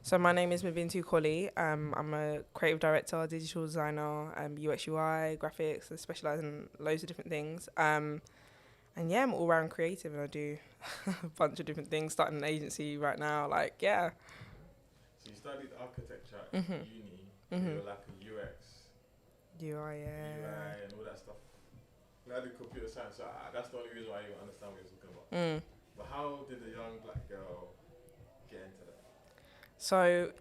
So my name is Mabintou Kolley. I'm a creative director, digital designer, UXUI, graphics. I specialise in loads of different things. And yeah, I'm all round creative and I do a bunch of different things. Starting an agency right now, like yeah. So you studied architecture at Mhm. uni, but Mhm. you're like a UX, UI, yeah. UI, and all that stuff. And I did computer science, so that's the only reason why I even understand what you're talking about. Mm. But how did a young black girl get into that? So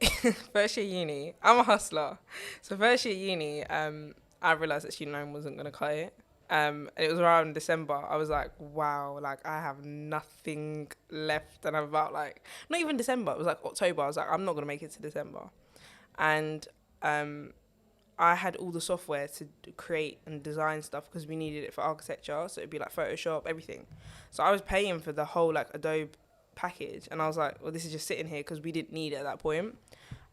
first year uni, I'm a hustler. So first year uni, I realised that student loan wasn't gonna cut it. And it was around December. I was like, wow, like I have nothing left, and I'm about like not even December. It was like October. I was like, I'm not gonna make it to December, and um, I had all the software to create and design stuff because we needed it for architecture. So it'd be like Photoshop, everything. So I was paying for the whole like Adobe package, and I was like, well, this is just sitting here because we didn't need it at that point.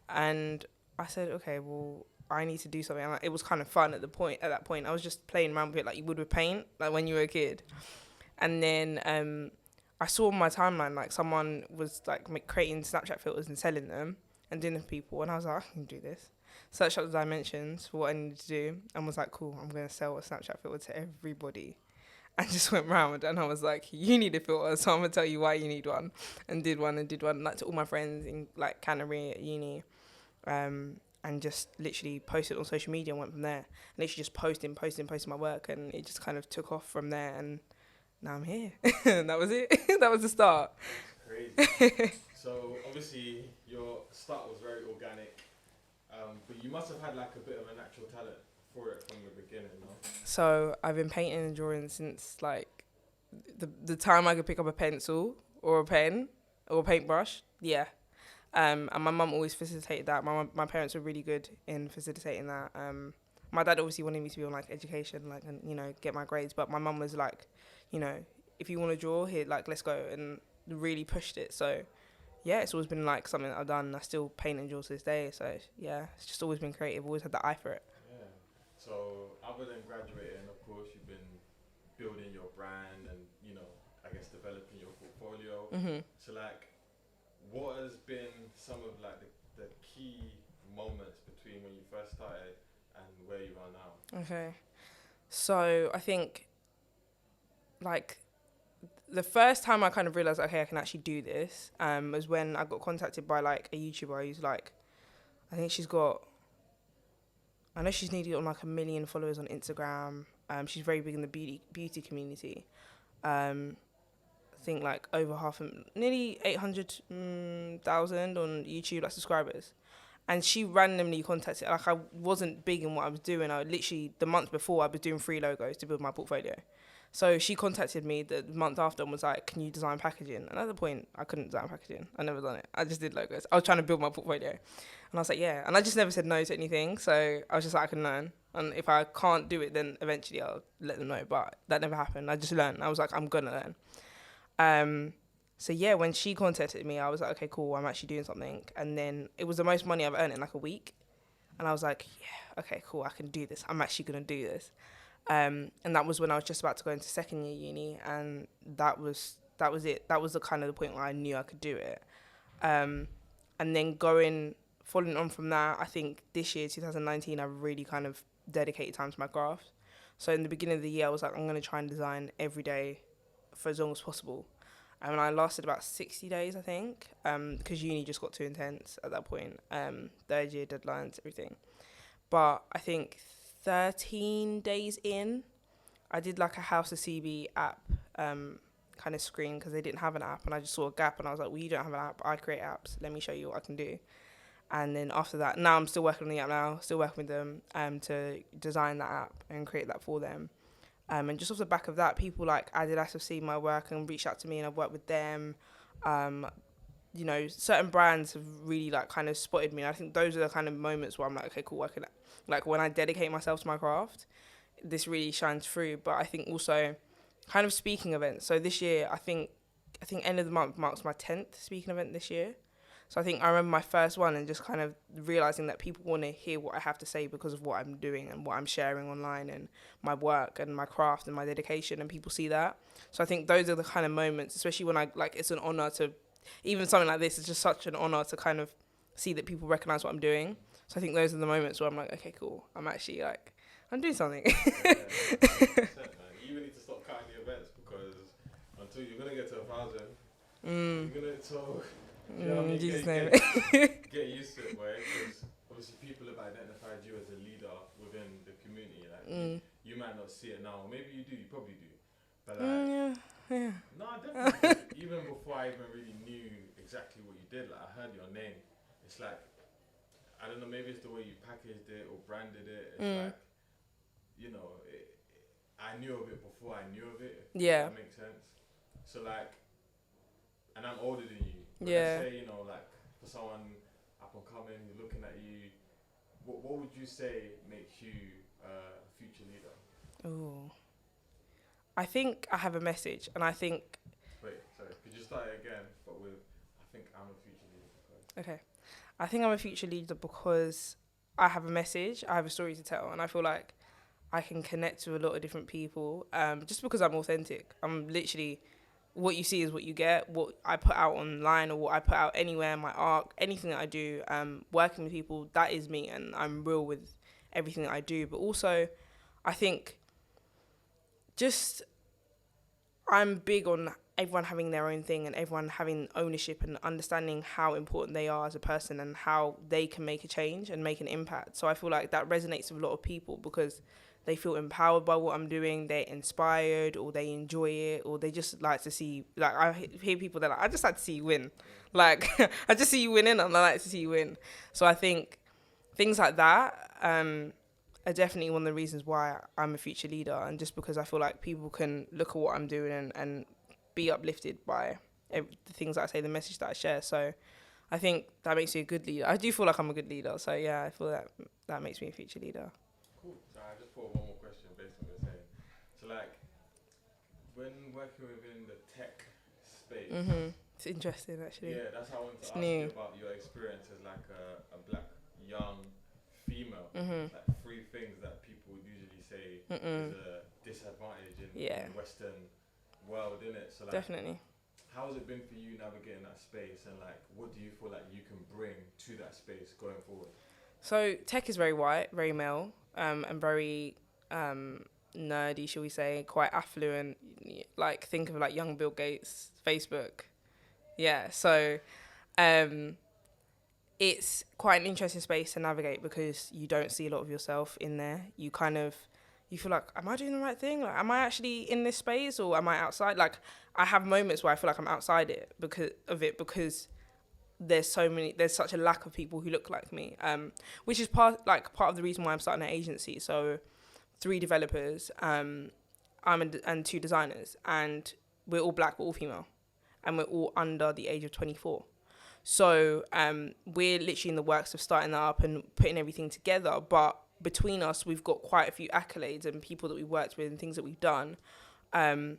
And I said, okay, well, I need to do something. And it was kind of fun at the point. At that point, I was just playing around with it like you would with paint, like when you were a kid. And then I saw on my timeline like someone was like creating Snapchat filters and selling them and doing them for people, and I was like, I can do this. Searched up the dimensions for what I needed to do, and was like, cool, I'm gonna sell a Snapchat filter to everybody. And just went round, and I was like, you need a filter, so I'm gonna tell you why you need one, and did one like to all my friends in like Canterbury at uni, and just literally posted on social media and went from there. Literally just posting my work, and it just kind of took off from there, and now I'm here. And that was it. That was the start. Crazy. So obviously your start was very organic, but you must have had like a bit of a natural talent for it from the beginning, no? So I've been painting and drawing since like the time I could pick up a pencil or a pen or a paintbrush. Yeah. And my mum always facilitated that. My parents were really good in facilitating that. My dad obviously wanted me to be on like education, like and get my grades. But my mum was like, you know, if you want to draw, here, like let's go, and really pushed it. So yeah, it's always been like something that I've done. I still paint and draw to this day. So yeah, it's just always been creative. Always had the eye for it. Yeah. So other than graduating, of course, you've been building your brand and I guess developing your portfolio. Mhm. So like, what has been some of like the key moments between when you first started and where you are now? Okay. So I think like the first time I kind of realized, okay, I can actually do this, was when I got contacted by like a YouTuber who's like, I think I know she's nearly on like 1 million followers on Instagram. She's very big in the beauty community. I think like over nearly 800,000 on YouTube like subscribers. And she randomly contacted, like I wasn't big in what I was doing. I literally, the month before, I was doing free logos to build my portfolio. So she contacted me the month after and was like, can you design packaging? And at the point, I couldn't design packaging. I never done it. I just did logos. I was trying to build my portfolio. And I was like, yeah. And I just never said no to anything. So I was just like, I can learn. And if I can't do it, then eventually I'll let them know. But that never happened. I just learned. I was like, I'm going to learn. So yeah, when she contacted me, I was like, okay, cool, I'm actually doing something. And then it was the most money I've earned in like a week. And I was like, yeah, okay, cool, I can do this. I'm actually going to do this. And that was when I was just about to go into second year uni. And that was it. That was the kind of the point where I knew I could do it. And then following on from that, I think this year, 2019, I really kind of dedicated time to my craft. So in the beginning of the year, I was like, I'm going to try and design every day for as long as possible. And I lasted about 60 days, I think, because uni just got too intense at that point. Third year deadlines, everything. But I think 13 days in, I did like a House of CB app kind of screen because they didn't have an app. And I just saw a gap and I was like, well, you don't have an app. I create apps. Let me show you what I can do. And then after that, now I'm still working on the app now, still working with them to design that app and create that for them. And just off the back of that, people like Adidas have seen my work and reached out to me, and I've worked with them. Certain brands have really like kind of spotted me. And I think those are the kind of moments where I'm like, okay, cool, I can, like when I dedicate myself to my craft, this really shines through. But I think also kind of speaking events. So this year, I think end of the month marks my 10th speaking event this year. So I think I remember my first one and just kind of realising that people want to hear what I have to say because of what I'm doing and what I'm sharing online and my work and my craft and my dedication, and people see that. So I think those are the kind of moments, especially when it's an honour to, even something like this is just such an honour to kind of see that people recognize what I'm doing. So I think those are the moments where I'm like, okay, cool. I'm actually like, I'm doing something. Yeah, 100%, man. You even need to stop cutting the events because until you're gonna get to 1,000, you're gonna talk. You know what I mean? Jesus name. Get used to it, boy. Because obviously people have identified you as a leader within the community. Like you might not see it now, or maybe you do. You probably do. But like, Yeah. no, definitely. Even before I even really knew exactly what you did, like I heard your name. It's like, I don't know, maybe it's the way you packaged it or branded it. It's like, you know, I knew of it before I knew of it. If that makes sense. So like, and I'm older than you. But let's say, you know, like for someone up and coming, looking at you, what would you say makes you a future leader? Ooh. I think I have a message, and I think... Wait, sorry, could you start it again, but with, I think I'm a future leader because... Okay. I think I'm a future leader because I have a message, I have a story to tell, and I feel like I can connect to a lot of different people just because I'm authentic. I'm literally... What you see is what you get. What I put out online or what I put out anywhere, my art, anything that I do, working with people, that is me, and I'm real with everything that I do. But also, I think just I'm big on everyone having their own thing and everyone having ownership and understanding how important they are as a person and how they can make a change and make an impact. So I feel like that resonates with a lot of people because they feel empowered by what I'm doing, they're inspired, or they enjoy it, or they just like to see, like, I hear people that are like, I just like to see you win. Like, I just see you winning, and I like to see you win. So I think things like that are definitely one of the reasons why I'm a future leader, and just because I feel like people can look at what I'm doing and be uplifted by the things that I say, the message that I share. So I think that makes me a good leader. I do feel like I'm a good leader, so yeah, I feel that makes me a future leader. Cool. So I just thought one more question based on what you're saying. So like, when working within the tech space, it's interesting actually. Yeah, that's how I wanted to ask you about your experience as like a black young female. Like 3 things that people would usually say is a disadvantage in the Western world, innit? So like, definitely. How has it been for you navigating that space, and like, what do you feel like you can bring to that space going forward? So tech is very white, very male, and very nerdy, shall we say, quite affluent. Like, think of like young Bill Gates, Facebook. Yeah, so it's quite an interesting space to navigate because you don't see a lot of yourself in there. You feel like, am I doing the right thing? Like, am I actually in this space or am I outside? Like, I have moments where I feel like I'm outside it because there's such a lack of people who look like me, which is part of the reason why I'm starting an agency. So 3 developers, and 2 designers, and we're all black, we're all female, and we're all under the age of 24. So we're literally in the works of starting that up and putting everything together. But between us, we've got quite a few accolades and people that we've worked with and things that we've done. And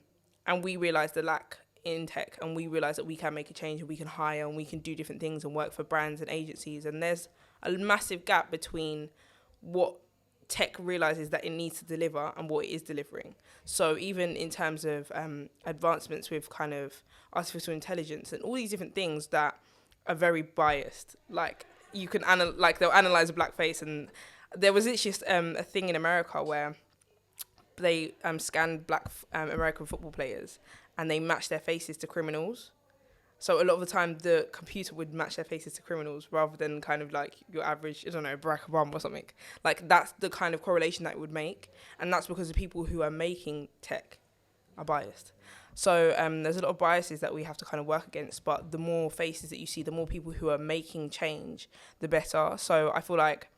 we realised the lack in tech, and we realised that we can make a change and we can hire and we can do different things and work for brands and agencies. And there's a massive gap between what tech realises that it needs to deliver and what it is delivering. So even in terms of advancements with kind of artificial intelligence and all these different things that are very biased, like you can they'll analyse a black face, and there was just a thing in America where they scanned black American football players and they matched their faces to criminals. So a lot of the time the computer would match their faces to criminals rather than kind of like your average, I don't know, Barack Obama or something. Like, that's the kind of correlation that it would make. And that's because the people who are making tech are biased. So there's a lot of biases that we have to kind of work against. But the more faces that you see, the more people who are making change, the better. So I feel like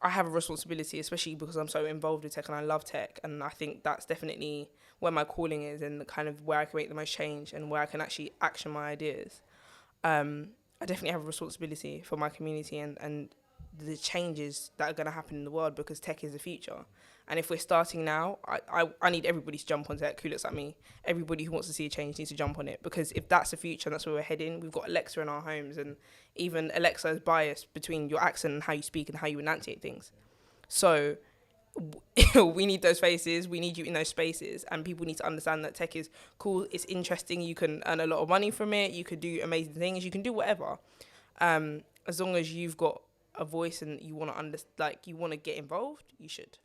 I have a responsibility, especially because I'm so involved with tech and I love tech. And I think that's definitely where my calling is and kind of where I can make the most change and where I can actually action my ideas. I definitely have a responsibility for my community and the changes that are going to happen in the world, because tech is the future. And if we're starting now, I need everybody to jump on tech who looks like me. Everybody who wants to see a change needs to jump on it, because if that's the future and that's where we're heading, we've got Alexa in our homes, and even Alexa is biased between your accent and how you speak and how you enunciate things. So we need those faces, we need you in those spaces, and people need to understand that tech is cool, it's interesting, you can earn a lot of money from it, you could do amazing things, you can do whatever. as long as you've got a voice and you want to you want to get involved, you should.